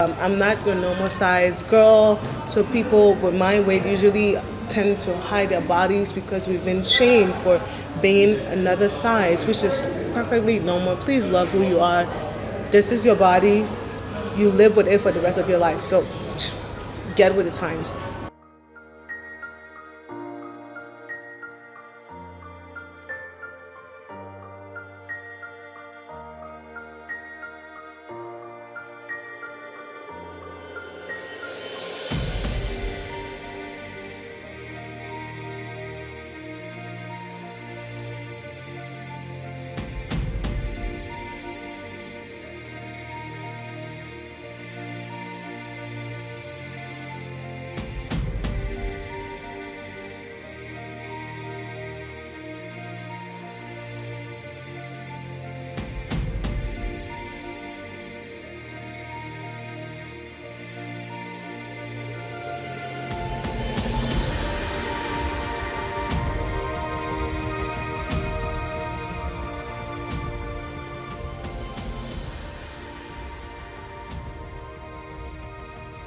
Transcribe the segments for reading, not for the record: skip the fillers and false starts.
I'm not your normal size girl, so people with my weight usually tend to hide their bodies because we've been shamed for being another size, which is perfectly normal. Please love who you are. This is your body. You live with it for the rest of your life. So get with the times.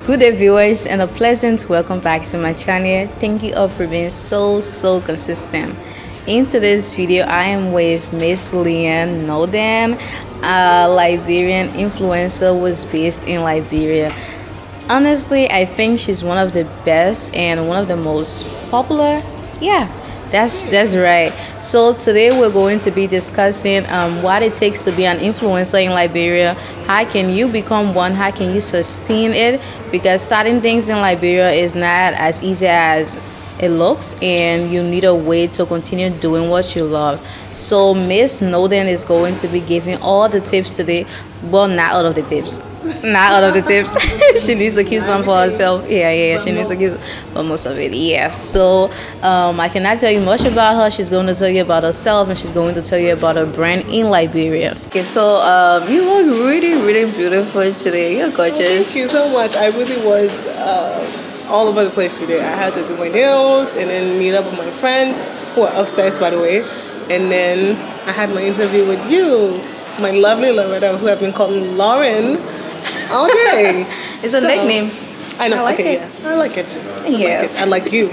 Good day viewers, and a pleasant welcome back to my channel. Thank you all for being so consistent. In today's video I am with Miss Leann Knowlden, a Liberian influencer who was based in Liberia. Honestly, I think she's one of the best and one of the most popular. Yeah, that's right. So today we're going to be discussing what it takes to be an influencer in Liberia. How can you become one? How can you sustain it? Because starting things in Liberia is not as easy as it looks, and you need a way to continue doing what you love. So Miss Knowlden is going to be giving all the tips today. Well, not all of the tips. Not all of the tips. She needs to keep some for herself. Yeah. She needs to keep for most of it. Yeah. So I cannot tell you much about her. She's going to tell you about herself, and she's going to tell you about her brand in Liberia. Okay. So you look really beautiful today. You're gorgeous. Thank you so much. I really was all over the place today. I had to do my nails and then meet up with my friends who are upstairs, by the way. And then I had my interview with you, my lovely Loretta, who I've been calling Lauren all day. It's a nickname. I know. I like okay, it. yeah, I like it. Yes. I like you.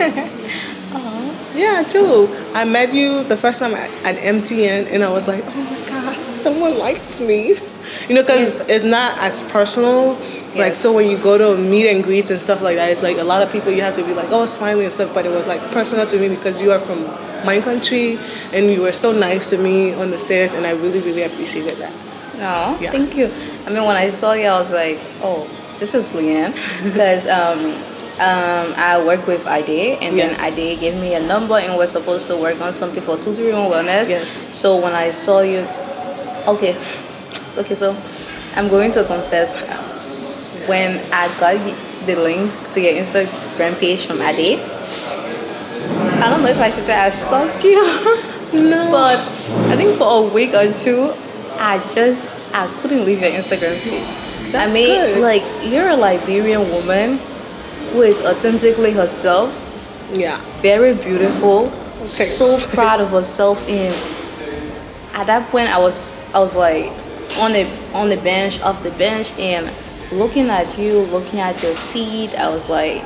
Yeah, too. I met you the first time at MTN, and I was like, oh my God, someone likes me. You know, because it's not as personal. Like, so when you go to meet and greets and stuff like that, it's like a lot of people you have to be like, oh, smiling and stuff. But it was like personal to me because you are from my country, and you were so nice to me on the stairs, and I really appreciated that. Oh, yeah. Thank you. I mean, when I saw you, I was like, oh, this is Leann. Because I work with Ide, and then Ide gave me a number, and we're supposed to work on something for 231 Wellness. Yes. So when I saw you, okay, so I'm going to confess. When I got the link to your Instagram page from Ade, I don't know if I should say I stalked you. No. But I think for a week or two, I couldn't leave your Instagram page. That's good. Like, you're a Liberian woman who is authentically herself. Yeah. Very beautiful. Thanks. So proud of herself. And at that point, I was like on the bench, off the bench, and looking at you, looking at your feet, I was like,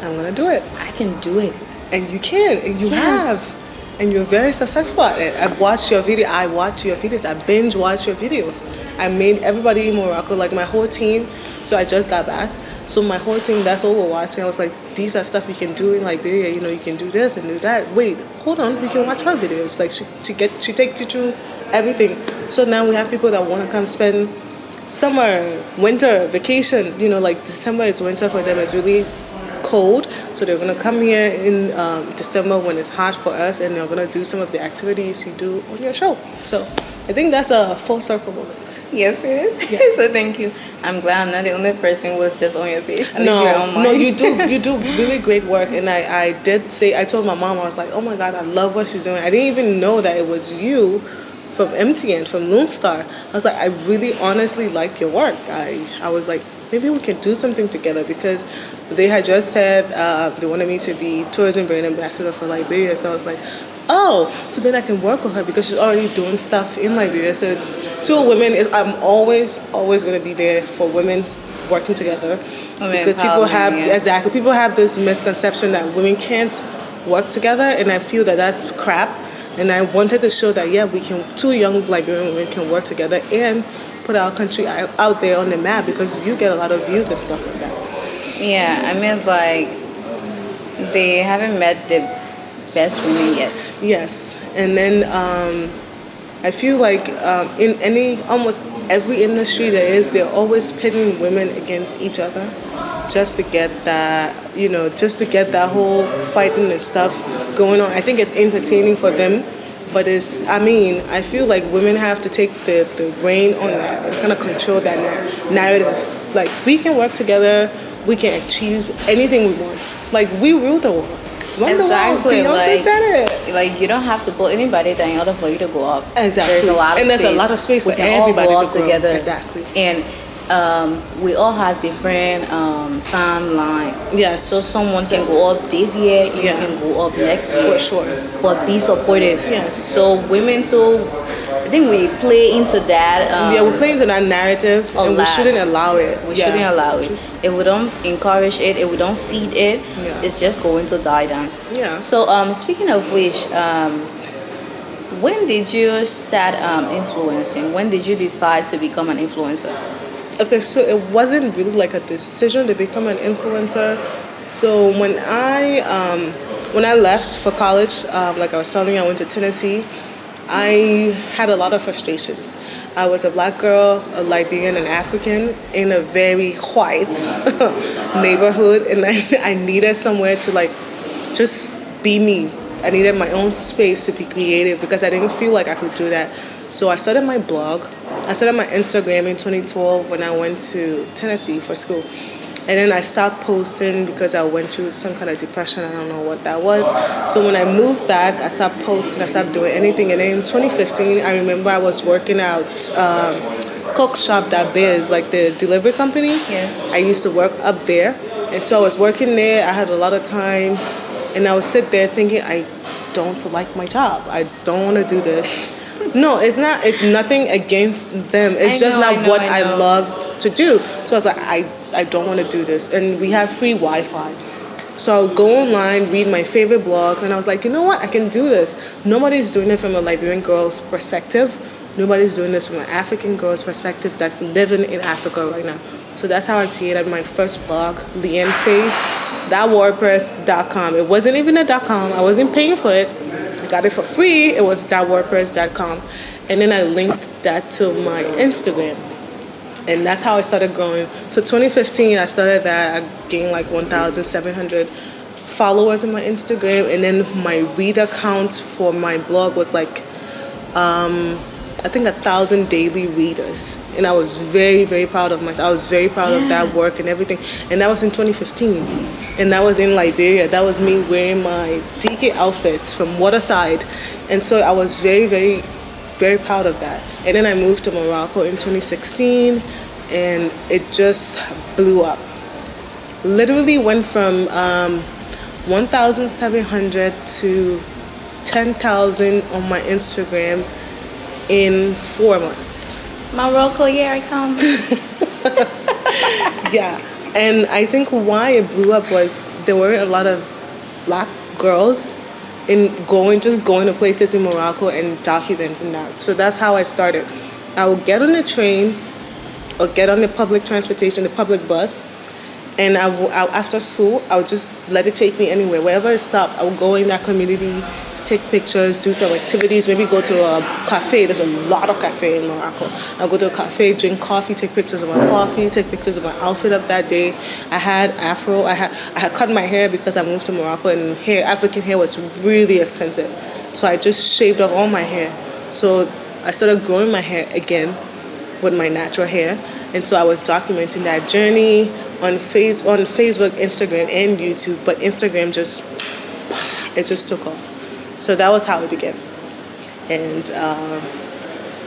I'm gonna do it. I can do it. And you can, and you have. And you're very successful at it. I've watched your video. I watch your videos. I binge watch your videos. I made everybody in Morocco, like my whole team. So I just got back. So my whole team, that's what we're watching. I was like, these are stuff you can do in Liberia. You know, you can do this and do that. Wait, hold on. We can watch her videos. Like she takes you through everything. So now we have people that want to come spend summer, winter, vacation. You know, like December is winter for them. It's really cold, so they're gonna come here in December when it's hot for us, and they're gonna do some of the activities you do on your show. So I think that's a full circle moment. Yes, it is. Yeah. So thank you. I'm glad I'm not the only person who was just on your page. No, you do really great work. And I told my mom, I was like, oh my God, I love what she's doing. I didn't even know that it was you from MTN, from Lone Star. I was like, I really honestly like your work. I was like, maybe we can do something together, because they had just said they wanted me to be tourism brand ambassador for Liberia. So I was like, oh, so then I can work with her, because she's already doing stuff in Liberia. So it's two women. I'm always going to be there for women working together. I mean, Because people have, empowerment, yeah. exactly, people have this misconception that women can't work together, and I feel that that's crap. And I wanted to show that, yeah, we can, two young Liberian women can work together and put our country out there on the map, because you get a lot of views and stuff like that. Yeah, I mean, it's like they haven't met the best women yet. Yes, and then I feel like in almost every industry there is, they're always pitting women against each other, just to get that, just to get that whole fighting and stuff going on. I think it's entertaining for them, but I feel like women have to take the reign on that and kind of control that narrative. Like, we can work together, we can achieve anything we want. Like, we rule the world. Run Exactly, the world. Beyonce said it. Like, you don't have to pull anybody down in order for you to go up. Exactly. There's a lot of space We for can all everybody go to up grow. together. Exactly. And we all have different timeline. Yes. So someone can go up this year, you Yeah. can go up next year. For sure. But be supportive. Yes. So women too, I think we play into that. Yeah, we're playing to that narrative, and we lot. shouldn't allow it. We Yeah. shouldn't allow it. If we don't encourage it, if we don't feed it, Yeah. it's just going to die down. Yeah. So speaking of which, when did you start influencing? When did you decide to become an influencer? Okay, so it wasn't really like a decision to become an influencer. So when I left for college, like I was telling you, I went to Tennessee. I had a lot of frustrations. I was a black girl, a Liberian, and African in a very white neighborhood, and I needed somewhere to like just be me. I needed my own space to be creative because I didn't feel like I could do that. So I started my blog. I started my Instagram in 2012 when I went to Tennessee for school. And then I stopped posting because I went through some kind of depression. I don't know what that was. So when I moved back, I stopped posting. I stopped doing anything. And then in 2015, I remember I was working out Cookshop.biz, like the delivery company. Yes. I used to work up there. And so I was working there. I had a lot of time. And I would sit there thinking, I don't like my job. I don't want to do this. No, it's not. It's nothing against them. It's just not what I loved to do. So I was like, I don't want to do this. And we have free Wi-Fi. So I would go online, read my favorite blogs, and I was like, you know what? I can do this. Nobody's doing it from a Liberian girl's perspective. Nobody's doing this from an African girl's perspective that's living in Africa right now. So that's how I created my first blog, Leann Says, .wordpress.com. It wasn't even a .com. I wasn't paying for it. I got it for free. It was .wordpress.com. And then I linked that to my Instagram. And that's how I started growing. So 2015, I started that. I gained like 1,700 followers on my Instagram. And then my reader count for my blog was like, I think 1,000 daily readers. And I was very, very proud of myself. I was very proud of that work and everything. And that was in 2015. And that was in Liberia. That was me wearing my DK outfits from Waterside. And so I was very, very, very proud of that. And then I moved to Morocco in 2016, and it just blew up. Literally went from 1,700 to 10,000 on my Instagram in 4 months. Morocco, here I come. Yeah, and I think why it blew up was there were a lot of black girls going to places in Morocco and documenting that. So that's how I started. I would get on the train or get on the public transportation, the public bus, and after school, I would just let it take me anywhere. Wherever I stopped, I would go in that community, take pictures, do some activities, maybe go to a cafe. There's a lot of cafe in Morocco. I'll go to a cafe, drink coffee, take pictures of my coffee, take pictures of my outfit of that day. I had afro. I had cut my hair because I moved to Morocco, and African hair was really expensive. So I just shaved off all my hair. So I started growing my hair again with my natural hair. And so I was documenting that journey on Facebook, Instagram, and YouTube. But Instagram just took off. So that was how it began. And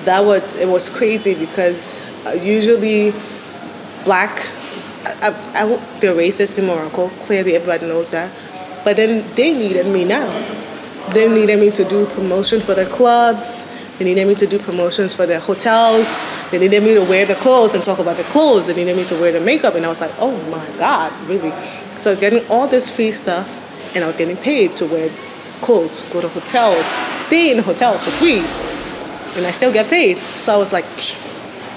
it was crazy because usually black, they're racist in Morocco. Clearly everybody knows that. But then they needed me now. They needed me to do promotion for the clubs. They needed me to do promotions for their hotels. They needed me to wear the clothes and talk about the clothes. They needed me to wear the makeup. And I was like, oh my God, really? So I was getting all this free stuff, and I was getting paid to wear clothes, go to hotels, stay in hotels for free. And I still get paid. So I was like,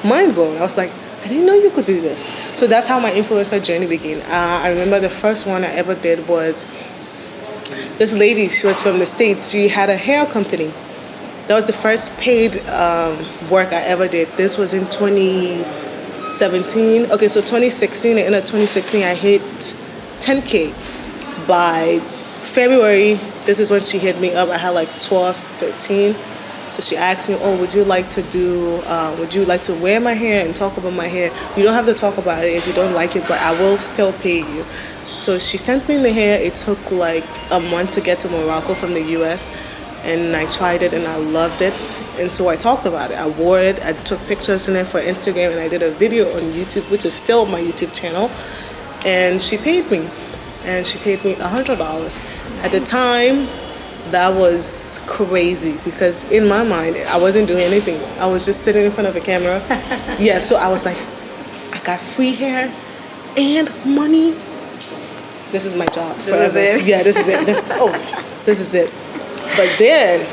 mind blown. I was like, I didn't know you could do this. So that's how my influencer journey began. I remember the first one I ever did was this lady. She was from the States. She had a hair company. That was the first paid work I ever did. This was in 2017. Okay, so 2016, the end of 2016, I hit 10K. By February, this is when she hit me up. I had like 12, 13. So she asked me, oh, would you like to wear my hair and talk about my hair? You don't have to talk about it if you don't like it, but I will still pay you. So she sent me the hair. It took like a month to get to Morocco from the US. And I tried it and I loved it. And so I talked about it. I wore it. I took pictures in it for Instagram, and I did a video on YouTube, which is still my YouTube channel. And she paid me. And she paid me $100. At the time, that was crazy because in my mind, I wasn't doing anything. I was just sitting in front of a camera. Yeah, so I was like, I got free hair and money. This is my job forever. This is it. Yeah, this is it. This is it. But then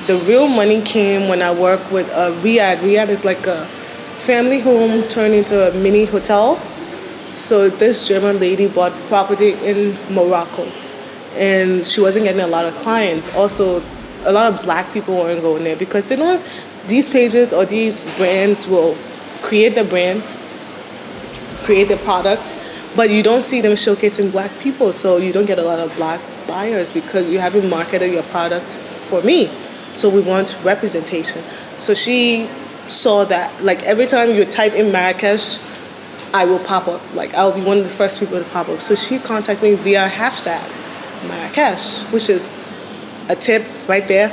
the real money came when I worked with Riyadh. Riyadh is like a family home turned into a mini hotel. So this German lady bought property in Morocco, and she wasn't getting a lot of clients. Also, a lot of black people weren't going there because they don't. These pages or these brands will create the brands, create the products, but you don't see them showcasing black people. So you don't get a lot of black buyers because you haven't marketed your product for me. So we want representation. So she saw that, like every time you type in Marrakesh, I will pop up. Like I'll be one of the first people to pop up. So she contacted me via hashtag Marrakesh, which is a tip right there.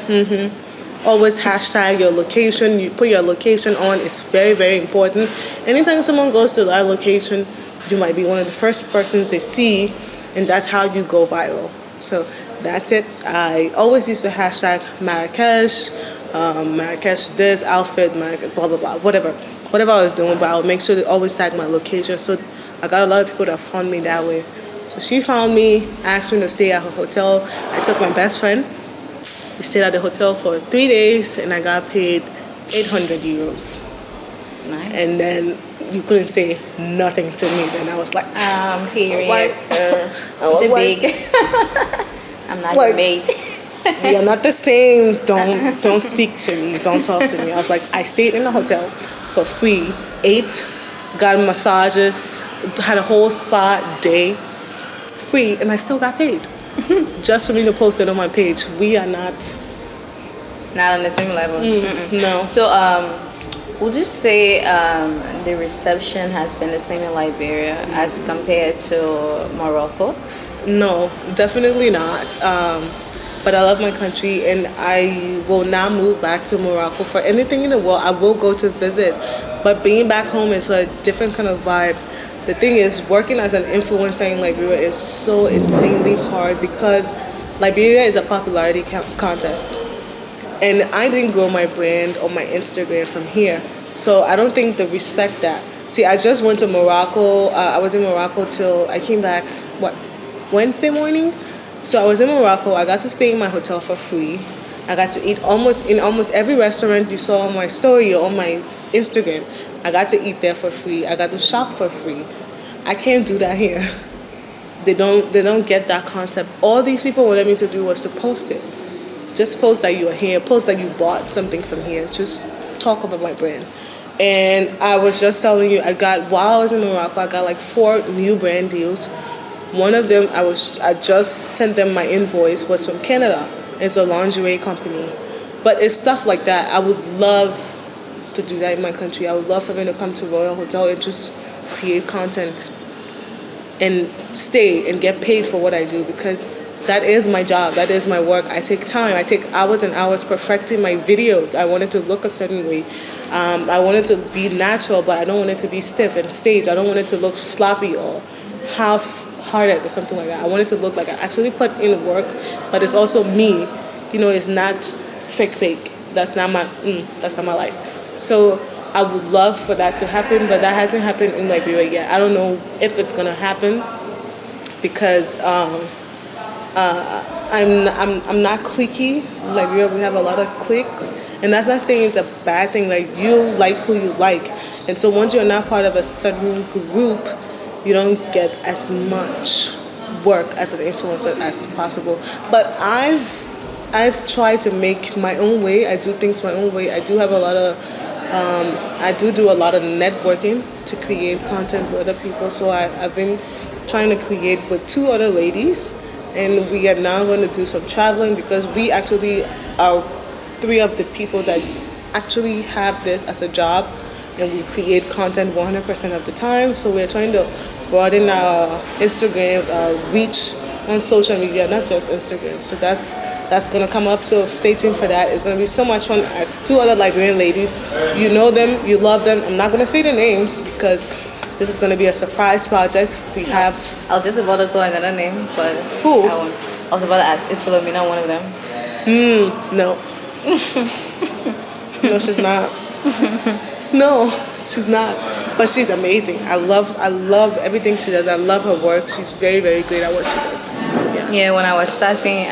Always hashtag your location. You put your location on. It's very, very important. Anytime someone goes to that location, you might be one of the first persons they see, and that's how you go viral. So that's it. I always use the hashtag Marrakesh, Marrakesh this outfit, Marrakesh, blah, blah, blah, whatever I was doing, but I'll make sure to always tag my location. So I got a lot of people that found me that way. So she found me, asked me to stay at her hotel. I took my best friend. We stayed at the hotel for 3 days, and I got paid 800 euros. Nice. And then you couldn't say nothing to me. Then I was like, period. I was like, big. I'm not like, your mate. we are not the same. Don't speak to me. Don't talk to me. I was like, I stayed in the hotel for free, ate, got massages, had a whole spa day, free, and I still got paid. Just for me to post it on my page. We are not Not on the same level. no. So, would you say the reception has been the same in Liberia as compared to Morocco? No, definitely not. But I love my country, and I will now move back to Morocco. For anything in the world, I will go to visit. But being back home is a different kind of vibe. The thing is, working as an influencer in Liberia is so insanely hard because Liberia is a popularity contest. And I didn't grow my brand or my Instagram from here. So I don't think they respect that. See, I just went to Morocco. I was in Morocco till I came back, Wednesday morning? So I was in Morocco. I got to stay in my hotel for free. I got to eat in almost every restaurant you saw on my story or on my Instagram. I got to eat there for free. I got to shop for free. I can't do that here. They don't get that concept. All these people wanted me to do was to post it. Just post that you are here. Post that you bought something from here. Just talk about my brand. And I was just telling you, while I was in Morocco, I got like 4 new brand deals. One of them, I just sent them my invoice, was from Canada. It's a lingerie company. But it's stuff like that. I would love to do that in my country. I would love for me to come to Royal Hotel and just create content and stay and get paid for what I do, because that is my job. That is my work. I take time. I take hours and hours perfecting my videos. I want it to look a certain way. I want it to be natural, but I don't want it to be stiff and staged. I don't want it to look sloppy or half-hearted or something like that. I want it to look like I actually put in work, but it's also me. It's not fake. that's not my life. So I would love for that to happen, but that hasn't happened in Liberia yet. I don't know if it's gonna happen because I'm not cliquey. Like we have a lot of cliques, and that's not saying it's a bad thing. Like you like who you like, and so once you're not part of a certain group, you don't get as much work as an influencer as possible. But I've tried to make my own way. I do things my own way. I do have a lot of I do a lot of networking to create content with other people. So I've been trying to create with two other ladies, and we are now going to do some traveling because we actually are three of the people that actually have this as a job, and we create content 100% of the time. So we're trying to broaden our Instagrams, our reach on social media, not just Instagram. So that's gonna come up. So stay tuned for that. It's gonna be so much fun. It's two other Liberian ladies. You know them, you love them. I'm not gonna say their names because this is gonna be a surprise project. We have. I was just about to call another name, but Who? I was about to ask, is Philomena one of them? No. No, she's not. No, she's not. But she's amazing. I love everything she does. I love her work. She's very, very great at what she does. Yeah. Yeah, when I was starting,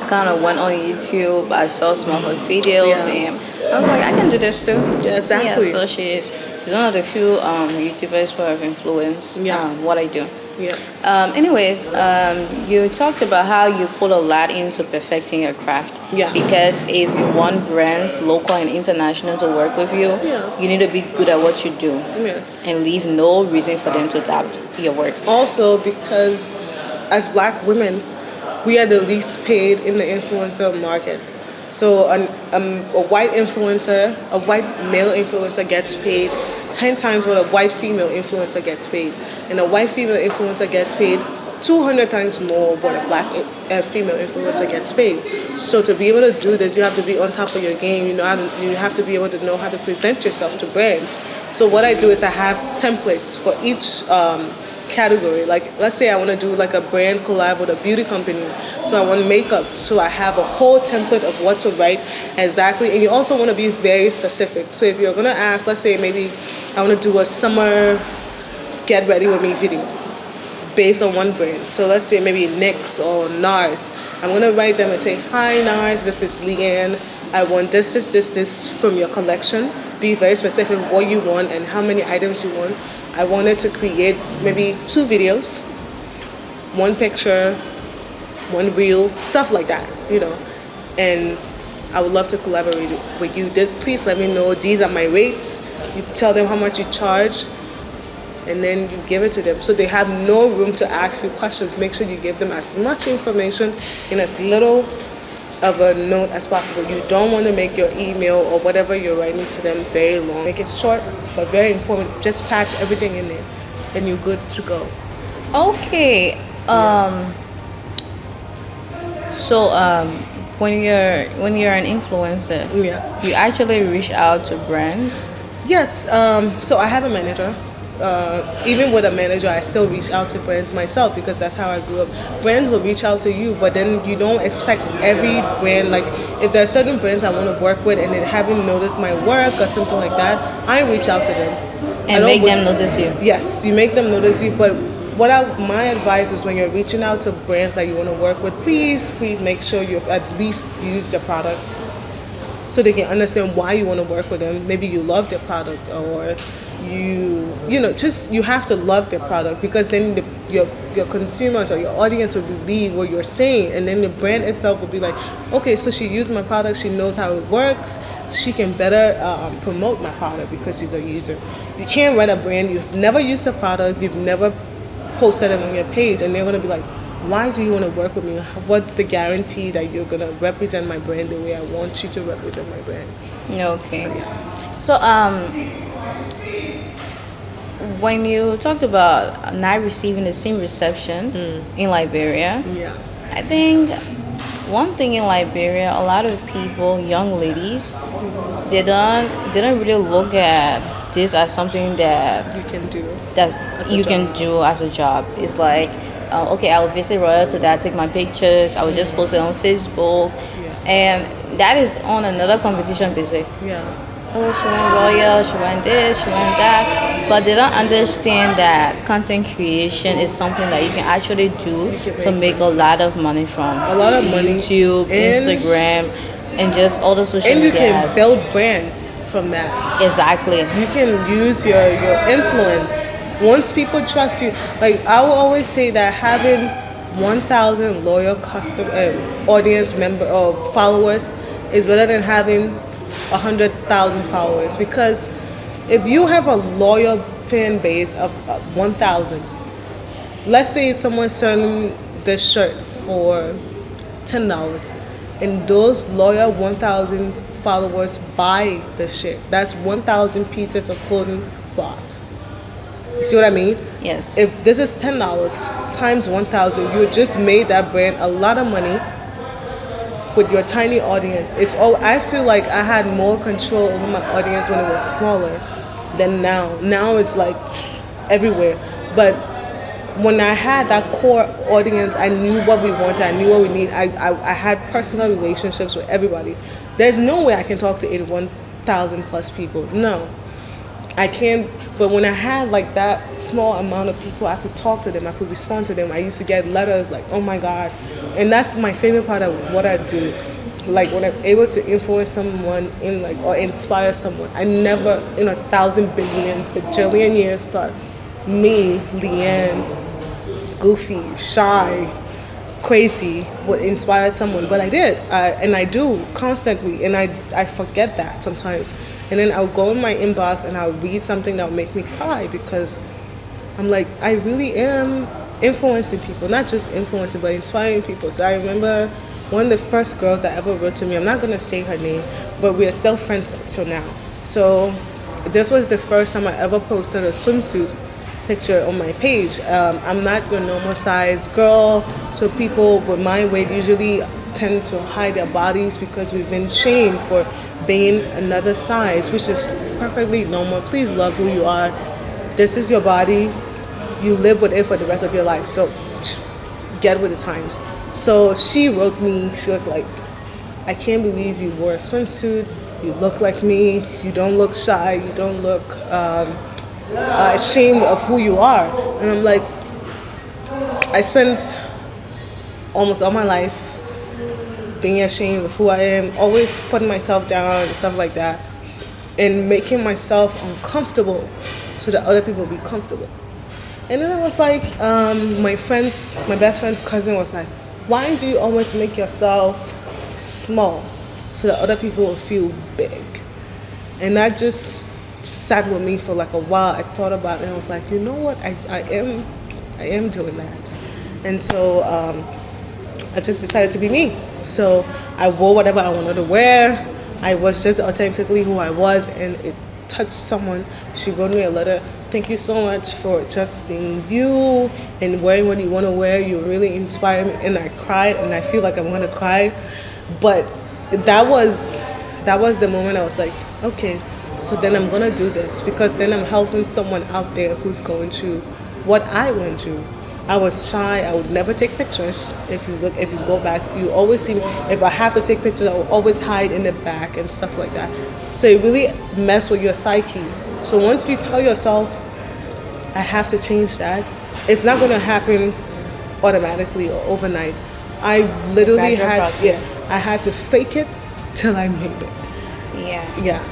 kind of went on YouTube. I saw some of her videos, and I was like, I can do this too. Yeah, exactly. Yeah, so she's one of the few YouTubers who have influenced what I do. Yeah. Anyways, you talked about how you put a lot into perfecting your craft. Yeah. Because if you want brands, local and international, to work with you, you need to be good at what you do. Yes. And leave no reason for them to doubt your work. Also, because as Black women, we are the least paid in the influencer market. So a white influencer, a white male influencer gets paid 10 times what a white female influencer gets paid. And a white female influencer gets paid 200 times more what a black female influencer gets paid. So to be able to do this, you have to be on top of your game. You have to be able to know how to present yourself to brands. So what I do is I have templates for each category. Like let's say I want to do like a brand collab with a beauty company. So I want makeup. So I have a whole template of what to write exactly. And you also want to be very specific. So if you're going to ask, let's say maybe I want to do a summer get ready with me video based on one brand. So let's say maybe NYX or NARS. I'm going to write them and say, hi NARS, this is Leann. I want this from your collection. Be very specific what you want and how many items you want. I wanted to create maybe 2 videos, 1 picture, 1 reel, stuff like that, And I would love to collaborate with you. Please let me know. These are my rates. You tell them how much you charge, and then you give it to them. So they have no room to ask you questions. Make sure you give them as much information in as little of a note as possible. You don't want to make your email or whatever you're writing to them very long. Make it short but very informative. Just pack everything in there and you're good to go. Okay. So when you're an influencer, you actually reach out to brands? Yes. So I have a manager. Even with a manager, I still reach out to brands myself because that's how I grew up. Brands will reach out to you, but then you don't expect every brand. Like if there are certain brands I want to work with and they haven't noticed my work or something like that, I reach out to them and make them notice you. Yes, you make them notice you. But my advice is when you're reaching out to brands that you want to work with, please make sure you at least use their product so they can understand why you want to work with them. Maybe you love their product, or you have to love their product, because then your consumers or your audience will believe what you're saying, and then the brand itself will be like, okay, so she used my product, she knows how it works, she can better promote my product because she's a user. You can't write a brand, you've never used a product, you've never posted it on your page, and they're going to be like, why do you want to work with me? What's the guarantee that you're going to represent my brand the way I want you to represent my brand? Okay. So, yeah. So, when you talked about not receiving the same reception in Liberia, I think one thing in Liberia, a lot of people, young ladies, they don't really look at this as something that you can do. You can do as a job. It's like, okay, I'll visit Royal today, take my pictures, I will just post it on Facebook. And that is on another competition basic. Yeah. Oh, she went royal, she went this, she went that. But they don't understand that content creation is something that you can actually do You can to make a lot of money from. A lot of money. YouTube, And- Instagram, and just all the social And you media. can build brands from that. Exactly. You can use your influence. Once people trust you, like I will always say that having 1,000 loyal audience member or followers is better than having 100,000 followers, because if you have a loyal fan base of 1,000, let's say someone's selling this shirt for $10, and those loyal 1,000 followers buy the shit. That's 1,000 pieces of clothing bought. You see what I mean? Yes. If this is $10 times 1,000, you just made that brand a lot of money with your tiny audience. It's all. I feel like I had more control over my audience when it was smaller than now. Now it's like everywhere. But when I had that core audience, I knew what we wanted, I knew what we need. I had personal relationships with everybody. There's no way I can talk to 81,000 plus people. No, I can't. But when I had like that small amount of people, I could talk to them, I could respond to them. I used to get letters like, oh my God. And that's my favorite part of what I do. Like when I'm able to influence someone in like, or inspire someone, I never in 1,000 billion bajillion years thought me, Leann, goofy, shy, crazy would inspire someone, but I did, and I do constantly, and I forget that sometimes, and then I'll go in my inbox and I'll read something that will make me cry, because I'm like, I really am influencing people, not just influencing, but inspiring people. So I remember one of the first girls that ever wrote to me, I'm not gonna say her name, but we are still friends till now. So this was the first time I ever posted a swimsuit picture on my page. I'm not your normal size girl, so people with my weight usually tend to hide their bodies because we've been shamed for being another size, which is perfectly normal. Please love who you are. This is your body. You live with it for the rest of your life, so get with the times. So she wrote me, she was like, I can't believe you wore a swimsuit, you look like me, you don't look shy, you don't look ashamed of who you are. And I'm like, I spent almost all my life being ashamed of who I am, always putting myself down and stuff like that, and making myself uncomfortable so that other people will be comfortable. And then I was like, my best friend's cousin was like, why do you always make yourself small so that other people will feel big? And that just sat with me for like a while. I thought about it and I was like, you know what, I am doing that. And so I just decided to be me. So I wore whatever I wanted to wear. I was just authentically who I was, and it touched someone. She wrote me a letter. Thank you so much for just being you and wearing what you want to wear. You really inspired me. And I cried, and I feel like I'm going to cry. But that was the moment I was like, okay, so then I'm going to do this, because then I'm helping someone out there who's going through what I went through. I was shy. I would never take pictures. If you go back, you always see me. If I have to take pictures, I will always hide in the back and stuff like that. So it really messed with your psyche. So once you tell yourself, I have to change that, it's not going to happen automatically or overnight. I literally I had to fake it till I made it. Yeah. Yeah.